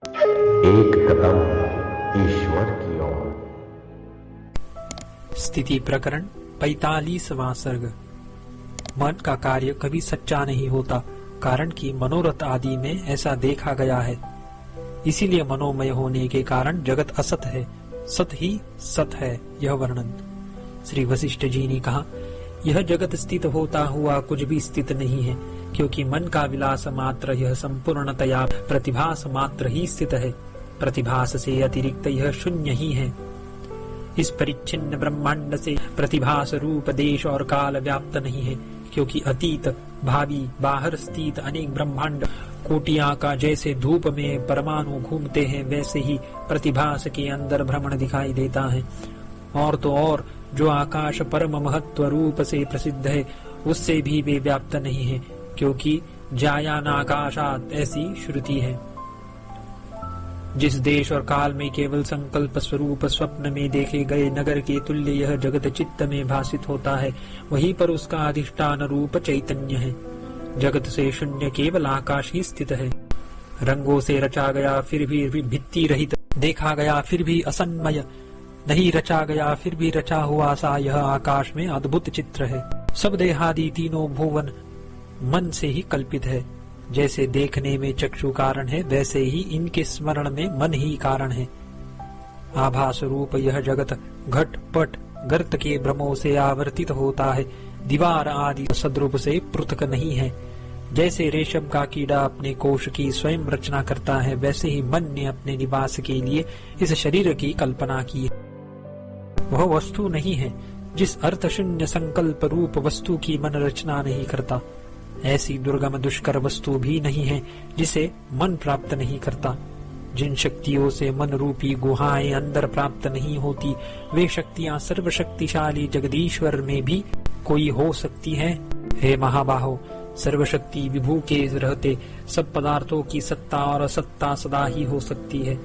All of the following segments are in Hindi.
एक कदम ईश्वर की ओर। स्थिति प्रकरण 45वां सर्ग। मन का कार्य कभी सच्चा नहीं होता, कारण कि मनोरथ आदि में ऐसा देखा गया है। इसीलिए मनोमय होने के कारण जगत असत है, सत ही सत है। यह वर्णन श्री वशिष्ठ जी ने कहा, यह जगत स्थित होता हुआ कुछ भी स्थित नहीं है, क्योंकि मन का विलास मात्र यह संपूर्णतया प्रतिभास मात्र ही स्थित है। प्रतिभास से अतिरिक्त यह शून्य ही है। इस परिच्छिन्न ब्रह्मांड से प्रतिभास रूप देश और काल व्याप्त नहीं है, क्योंकि अतीत भावी बाहर स्थित अनेक ब्रह्मांड कोटियां का जैसे धूप में परमाणु घूमते हैं, वैसे ही प्रतिभास के अंदर भ्रमण दिखाई देता है। और तो और जो आकाश परम महत्व रूप से प्रसिद्ध है, उससे भी वे व्याप्त नहीं है, क्योंकि जायानाकाशात् ऐसी श्रुति है। जिस देश और काल में केवल संकल्प स्वरूप स्वप्न में देखे गए नगर के तुल्य यह जगत चित्त में भासित होता है, वहीं पर उसका अधिष्ठान रूप चैतन्य है। जगत से शून्य केवल आकाश ही स्थित है। रंगों से रचा गया फिर भी भित्ति रहित, देखा गया फिर भी असन्मय, नहीं रचा गया फिर भी रचा हुआ सा यह आकाश में अद्भुत चित्र है। सब देहादि तीनों भुवन मन से ही कल्पित है। जैसे देखने में चक्षु कारण है, वैसे ही इनके स्मरण में मन ही कारण है। आभास रूप यह जगत घट पट गर्त के भ्रमों से आवर्तित होता है, दीवार आदि सद्रूप से पृथक नहीं है। जैसे रेशम का कीड़ा अपने कोश की स्वयं रचना करता है, वैसे ही मन ने अपने निवास के लिए इस शरीर की कल्पना की है। वह वस्तु नहीं है जिस अर्थ शून्य संकल्प रूप वस्तु की मन रचना नहीं करता। ऐसी दुर्गम दुष्कर वस्तु भी नहीं है जिसे मन प्राप्त नहीं करता। जिन शक्तियों से मन रूपी गुहाएं अंदर प्राप्त नहीं होती, वे शक्तियां सर्वशक्तिशाली जगदीश्वर में भी कोई हो सकती हैं। हे महाबाहो, सर्वशक्ति विभू के रहते सब पदार्थों की सत्ता और असत्ता सदा ही हो सकती है।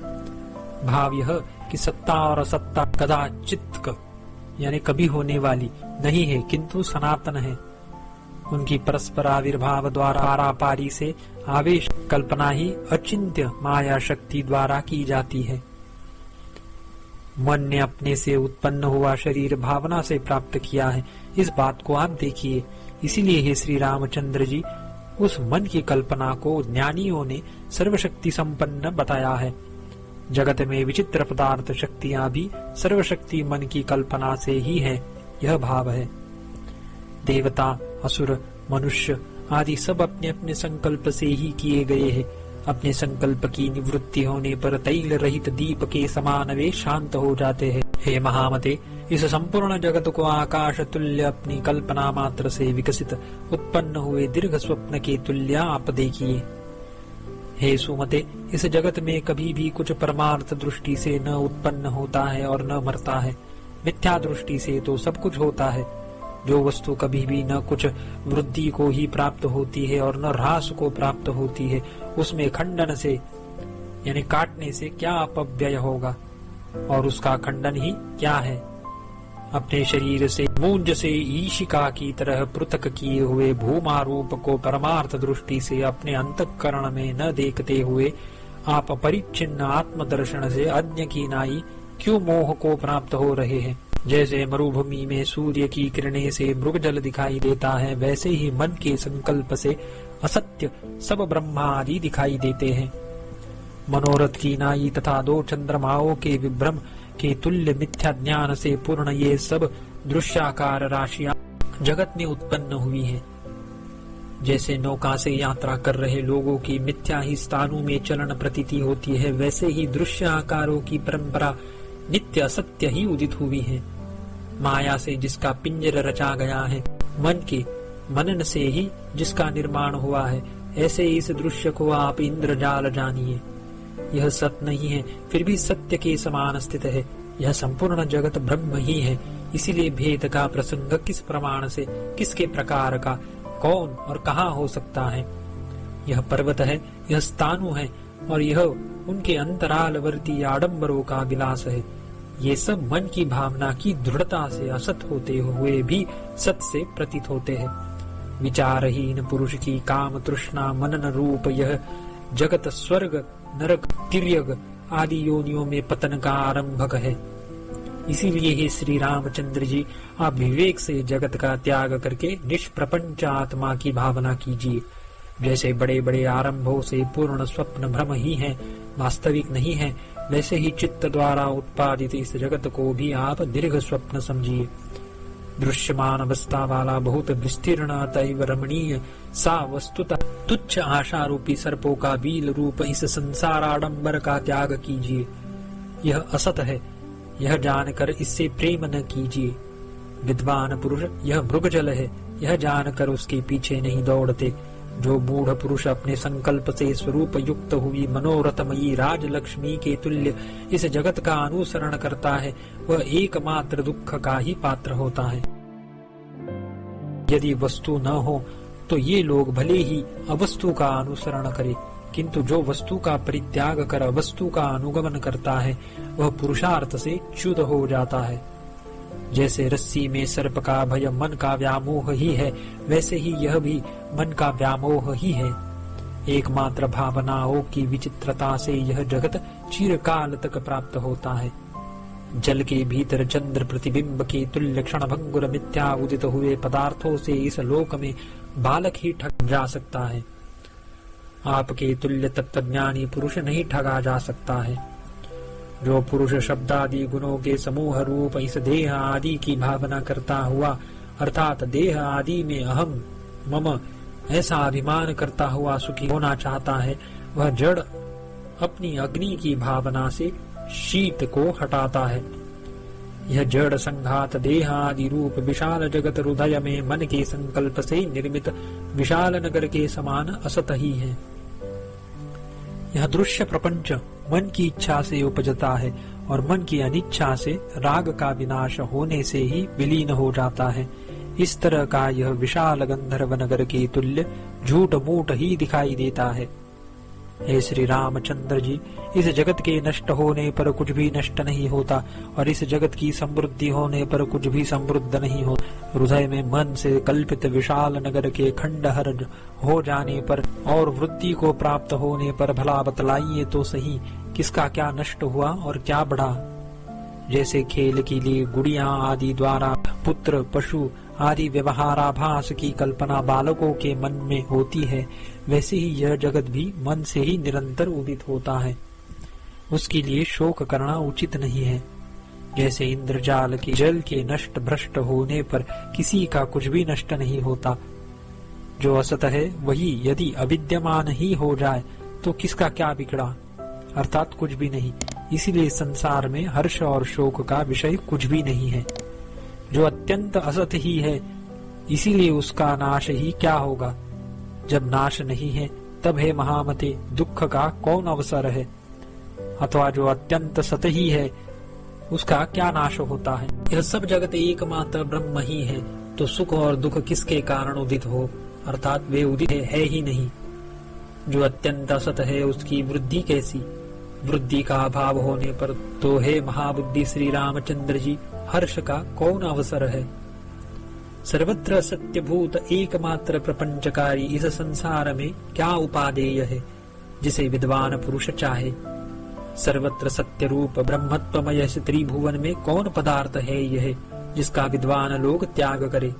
भाव यह कि सत्ता और असत्ता कदाचित यानी कभी होने वाली नहीं है, किंतु सनातन है। उनकी परस्पर आविर्भाव द्वारा पारापारी से आवेश कल्पना ही अचिंत्य माया शक्ति द्वारा की जाती है। मन ने अपने से उत्पन्न हुआ शरीर भावना से प्राप्त किया है, इस बात को आप देखिए। इसीलिए हे श्री रामचंद्र जी, उस मन की कल्पना को ज्ञानियों ने सर्वशक्ति संपन्न बताया है। जगत में विचित्र पदार्थ शक्तियां भी सर्वशक्ति मन की कल्पना से ही है, यह भाव है। देवता असुर मनुष्य आदि सब अपने अपने संकल्प से ही किए गए हैं। अपने संकल्प की निवृत्ति होने पर तैल रहित दीप के समान वे शांत हो जाते हैं। हे महामते, इस संपूर्ण जगत को आकाश तुल्य अपनी कल्पना मात्र से विकसित उत्पन्न हुए दीर्घ स्वप्न के तुल्य आप देखिए। हे सुमते, इस जगत में कभी भी कुछ परमार्थ दृष्टि से न उत्पन्न होता है और न मरता है। मिथ्या दृष्टि से तो सब कुछ होता है। जो वस्तु कभी भी न कुछ वृद्धि को ही प्राप्त होती है और न ह्रास को प्राप्त होती है, उसमें खंडन से यानी काटने से क्या अपव्यय होगा, और उसका खंडन ही क्या है। अपने शरीर से मूंज से ईशिका की तरह पृथक किए हुए भूमा रूप को परमार्थ दृष्टि से अपने अंतःकरण में न देखते हुए आप परिच्छिन्न आत्मदर्शन से अज्ञ की नाई क्यों मोह को प्राप्त हो रहे हैं। जैसे मरुभूमि में सूर्य की किरणें से मृगजल दिखाई देता है, वैसे ही मन के संकल्प से असत्य सब ब्रह्मा आदि दिखाई देते हैं। मनोरथ की नाई तथा दो चंद्रमाओं के विभ्रम के तुल्य मिथ्या ज्ञान से पूर्ण ये सब दृश्याकार राशियां जगत में उत्पन्न हुई हैं। जैसे नौका से यात्रा कर रहे लोगों की मिथ्या ही स्थानों में चलन प्रतीति होती है, वैसे ही दृश्य आकारों की परंपरा नित्य असत्य ही उदित हुई है। माया से जिसका पिंजर रचा गया है, मन के मनन से ही जिसका निर्माण हुआ है, ऐसे इस दृश्य को आप इंद्रजाल जानिए। यह सत्य नहीं है, फिर भी सत्य के समान स्थित है। यह संपूर्ण जगत ब्रह्म ही है। इसीलिए भेद का प्रसंग किस प्रमाण से, किसके प्रकार का, कौन और कहाँ हो सकता है। यह पर्वत है, यह स्थानु है, और यह उनके अंतरालवर्ती आडंबरों का विलास है। ये सब मन की भावना की दृढ़ता से असत होते हुए भी सत से प्रतीत होते हैं। विचारहीन पुरुष की काम तृष्णा मनन रूप यह जगत स्वर्ग नरक, तिर्यक आदि योनियों में पतन का आरंभक है। इसीलिए हे श्री रामचंद्र जी, आप विवेक से जगत का त्याग करके निष्प्रपंच आत्मा की भावना कीजिए। जैसे बड़े बड़े आरंभों से पूर्ण स्वप्न भ्रम ही है, वास्तविक नहीं है, वैसे ही चित्त द्वारा उत्पादित इस जगत को भी आप दीर्घ स्वप्न समझिए। दृश्यमान अवस्था वाला बहुत विस्तीर्ण अतएव रमणीय सा वस्तुतः तुच्छ आशा रूपी सर्पों का बील रूप इस संसार आडंबर का त्याग कीजिए। यह असत है, यह जानकर इससे प्रेम न कीजिए। विद्वान पुरुष यह मृगजल है, यह जानकर उसके पीछे नहीं दौड़ते। जो मूढ़ पुरुष अपने संकल्प से स्वरूप युक्त हुई मनोरथमयी राजलक्ष्मी के तुल्य इस जगत का अनुसरण करता है, वह एकमात्र दुख का ही पात्र होता है। यदि वस्तु न हो तो ये लोग भले ही अवस्तु का अनुसरण करें, किंतु जो वस्तु का परित्याग कर अवस्तु का अनुगमन करता है, वह पुरुषार्थ से च्युत हो जाता है। जैसे रस्सी में सर्प का भय मन का व्यामोह ही है, वैसे ही यह भी मन का व्यामोह ही है। एकमात्र भावनाओं की विचित्रता से यह जगत चिरकाल तक प्राप्त होता है। जल के भीतर चंद्र प्रतिबिंब के तुल्य क्षणभंगुर मिथ्या उदित हुए पदार्थों से इस लोक में बालक ही ठग जा सकता है। आपके तुल्य तत्वज्ञानी पुरुष नहीं ठगा जा सकता है। जो पुरुष शब्दादि गुणों के समूह रूप इस देह आदि की भावना करता हुआ, अर्थात देह आदि में अहम मम ऐसा अभिमान करता हुआ सुखी होना चाहता है, वह जड़ अपनी अग्नि की भावना से शीत को हटाता है। यह जड़ संघात देह आदि रूप विशाल जगत हृदय में मन के संकल्प से निर्मित विशाल नगर के समान असत ही है। यह दृश्य प्रपंच मन की इच्छा से उपजता है और मन की अनिच्छा से राग का विनाश होने से ही विलीन हो जाता है। इस तरह का यह विशाल गंधर्व नगर के तुल्य झूठ मूठ ही दिखाई देता है। हे श्री रामचंद्र जी, इस जगत के नष्ट होने पर कुछ भी नष्ट नहीं होता और इस जगत की समृद्धि होने पर कुछ भी समृद्ध नहीं होता। हृदय में मन से कल्पित विशाल नगर के खंडहर हो जाने पर और वृद्धि को प्राप्त होने पर भला बतलाइए तो सही, किसका क्या नष्ट हुआ और क्या बढ़ा। जैसे खेल के लिए गुड़िया आदि द्वारा पुत्र पशु आदि व्यवहाराभास की कल्पना बालकों के मन में होती है, वैसे ही यह जगत भी मन से ही निरंतर उदित होता है। उसके लिए शोक करना उचित नहीं है। जैसे इंद्रजाल के जल के नष्ट भ्रष्ट होने पर किसी का कुछ भी नष्ट नहीं होता। जो असत है वही यदि अविद्यमान ही हो जाए तो किसका क्या बिगड़ा, अर्थात कुछ भी नहीं। इसीलिए संसार में हर्ष और शोक का विषय कुछ भी नहीं है। जो अत्यंत असत ही है, इसीलिए उसका नाश ही क्या होगा। जब नाश नहीं है तब है महामते दुख का कौन अवसर है। अथवा जो अत्यंत सत ही है, उसका क्या नाश होता है। यह सब जगत एकमात्र ब्रह्म ही है, तो सुख और दुख किसके कारण उदित हो, अर्थात वे उदित है ही नहीं। जो अत्यंत असत है उसकी वृद्धि कैसी। वृद्धि का अभाव होने पर तो हे महाबुद्धि श्री रामचंद्र जी, हर्ष का कौन अवसर है। सर्वत्र सत्यभूत एकमात्र प्रपंचकारी इस संसार में क्या उपादेय है, जिसे विद्वान पुरुष चाहे। सर्वत्र सत्य रूप ब्रह्मत्वमय त्रिभुवन में कौन पदार्थ है यह, जिसका विद्वान लोग त्याग करे।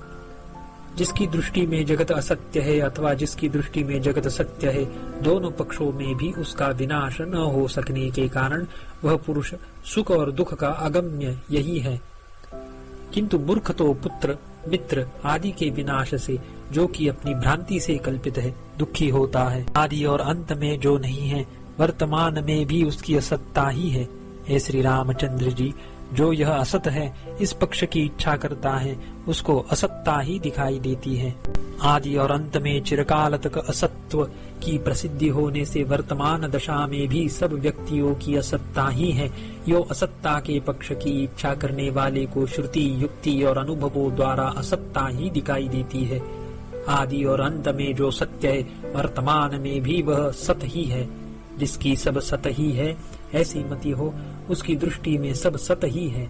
जिसकी दृष्टि में जगत असत्य है अथवा जिसकी दृष्टि में जगत सत्य है, दोनों पक्षों में भी उसका विनाश न हो सकने के कारण वह पुरुष सुख और दुख का अगम्य यही है। किंतु मूर्ख तो पुत्र मित्र आदि के विनाश से, जो कि अपनी भ्रांति से कल्पित है, दुखी होता है। आदि और अंत में जो नहीं है, वर्तमान में भी उसकी असत्ता ही है। हे श्री रामचंद्र जी, जो यह असत है इस पक्ष की इच्छा करता है, उसको असत्ता ही दिखाई देती है। आदि और अंत में चिरकाल तक असत्व की प्रसिद्धि होने से वर्तमान दशा में भी सब व्यक्तियों की असत्ता ही है। यो असत्ता के पक्ष की इच्छा करने वाले को श्रुति युक्ति और अनुभवों द्वारा असत्ता ही दिखाई देती है। आदि और अंत में जो सत्य है, वर्तमान में भी वह सत ही है। जिसकी सब सत ही है ऐसी मति हो, उसकी दृष्टि में सब सत ही है।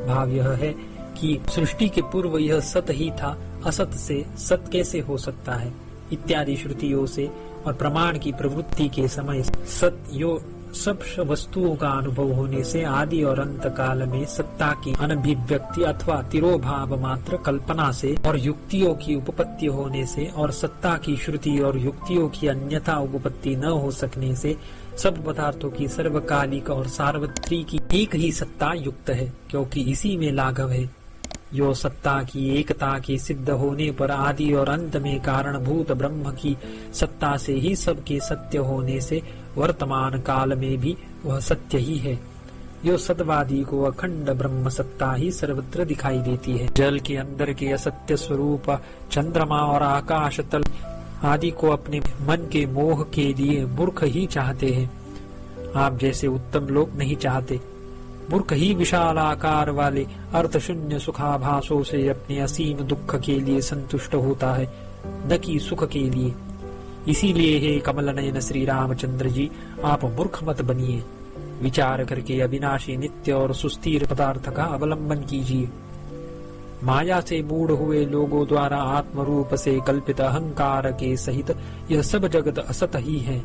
भाव यह है कि सृष्टि के पूर्व यह सत ही था, असत से सत कैसे हो सकता है। इत्यादि श्रुतियों से और प्रमाण की प्रवृत्ति के समय सत यो सब वस्तुओं का अनुभव होने से आदि और अंत काल में सत्ता की अनभिव्यक्ति अथवा तिरोभाव मात्र कल्पना से और युक्तियों की उपपत्ति होने से और सत्ता की श्रुति और युक्तियों की अन्यथा उपपत्ति न हो सकने से सब पदार्थों की सर्वकालिक और सार्वत्रिक एक ही सत्ता युक्त है, क्योंकि इसी में लाघव है। यो सत्ता की एकता के सिद्ध होने पर आदि और अंत में कारणभूत ब्रह्म की सत्ता से ही सबके सत्य होने से वर्तमान काल में भी वह सत्य ही है। यो सत्वादी को अखंड ब्रह्म सत्ता ही सर्वत्र दिखाई देती है। जल के अंदर के असत्य स्वरूप चंद्रमा और आकाश तल आदि को अपने मन के मोह के लिए मूर्ख ही चाहते हैं। आप जैसे उत्तम लोग नहीं चाहते। मूर्ख ही विशाल आकार वाले अर्थशून्य सुखाभासों से अपने असीम दुख के लिए संतुष्ट होता है, न कि सुख के लिए। इसीलिए हे कमल नयन श्री रामचंद्र जी, आप मूर्ख मत बनिए। विचार करके अविनाशी नित्य और सुस्थिर पदार्थ का अवलंबन कीजिए। माया से मूढ़ हुए लोगों द्वारा आत्म रूप से कल्पित अहंकार के सहित यह सब जगत असत ही है।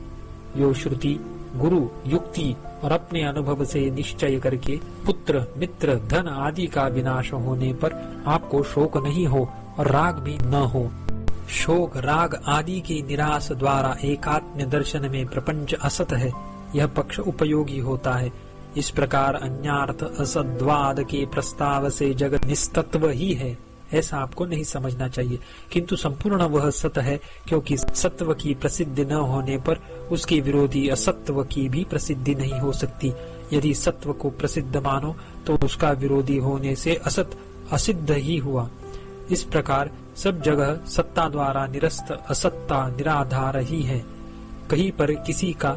यो श्रुति, गुरु, युक्ति और अपने अनुभव से निश्चय करके पुत्र, मित्र, धन आदि का विनाश होने पर आपको शोक नहीं हो और राग भी न हो। शोक, राग आदि के निराश द्वारा एकात्म दर्शन में प्रपंच असत है, यह पक्ष उपयोगी होता है। इस प्रकार अन्यार्थ असद्वाद के प्रस्ताव से जगत निस्तत्व ही है, ऐसा आपको नहीं समझना चाहिए। किंतु संपूर्ण वह सत है, क्योंकि सत्व की प्रसिद्धि न होने पर उसके विरोधी असत्व की भी प्रसिद्धि नहीं हो सकती। यदि सत्व को प्रसिद्ध मानो तो उसका विरोधी होने से असत असिद्ध ही हुआ। इस प्रकार सब जगह सत्ता द्वारा निरस्त असत्ता निराधार ही है, कहीं पर किसी का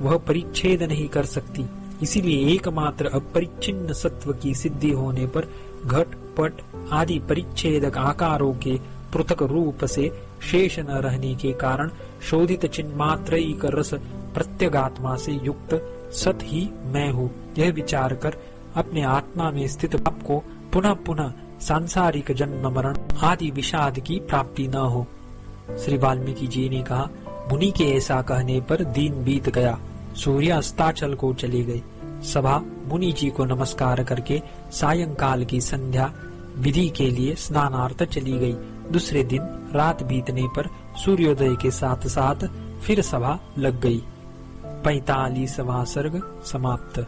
वह परिच्छेद नहीं कर सकती। इसीलिए एकमात्र अपरिच्छिन्न सत्व की सिद्धि होने पर घट, पट आदि परिच्छेदक आकारों के पृथक रूप से शेष न रहने के कारण शोधित चिन्मात्रैक रस प्रत्यगात्मा से युक्त सत ही मैं हूँ, यह विचार कर अपने आत्मा में स्थित आपको पुनः पुनः सांसारिक जन्म मरण आदि विषाद की प्राप्ति न हो। श्री वाल्मीकि जी ने कहा, मुनि के ऐसा कहने पर दिन बीत गया, सूर्य अस्ताचल को चले गए। सभा मुनि जी को नमस्कार करके सायंकाल की संध्या विधि के लिए स्नानार्थ चली गई। दूसरे दिन रात बीतने पर सूर्योदय के साथ साथ फिर सभा लग गई। 45वां सर्ग समाप्त।